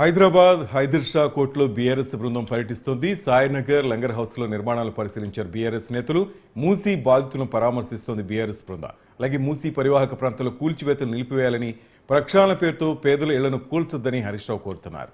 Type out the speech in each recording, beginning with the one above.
హైదరాబాద్ హైదర్ షా కోర్టులో బీఆర్ఎస్ బృందం పర్యటిస్తోంది. సాయినగర్ లంగర్ హౌస్ లో నిర్మాణాలు పరిశీలించారు బీఆర్ఎస్ నేతలు. మూసీ బాధితులను పరామర్శిస్తోంది బీఆర్ఎస్ బృందం. అలాగే మూసీ పరివాహక ప్రాంతంలో కూల్చివేతలు నిలిపివేయాలని, ప్రక్షాళన పేరుతో పేదల ఇళ్లను కూల్చొద్దని హరీష్ రావు కోరుతున్నారు.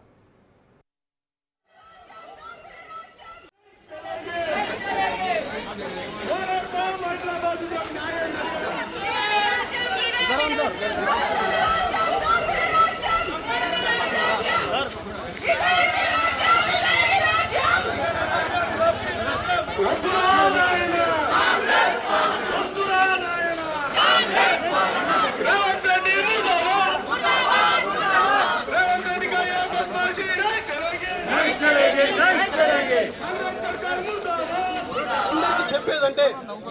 చెప్పేదంటే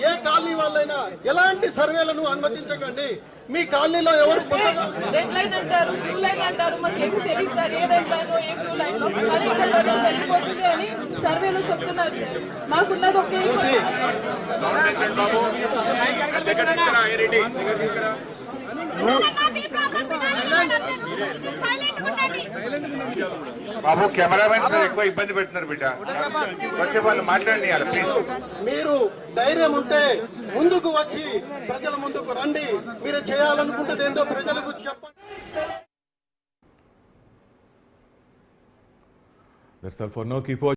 ఏ కాలనీ వాళ్ళైనా ఎలాంటి సర్వేలను అనుమతించకండి. మీ కాలనీలో ఎవరు రెడ్ లైన్ అంటారు, బ్లూ లైన్ అంటారు, మాకు ఏమి తెలియదు సార్. ఏ రెడ్ లైన్ ఏ బ్లూ లైన్ వెళ్ళిపోతుంది అని సర్వేలో చెప్తున్నారు సార్. మాకున్నది ఒకే బాబు కెమెరామెన్స్ ఎక్కువ ఇబ్బంది పెడుతున్నారు బిడ్డ, వచ్చే వాళ్ళు మాట్లాడియాలి ప్లీజ్. మీరు ధైర్యం ఉంటే ముందుకు వచ్చి ప్రజల ముందుకు రండి. మీరు చేయాలనుకుంటుంది ఏంటో ప్రజలకు చెప్పండి.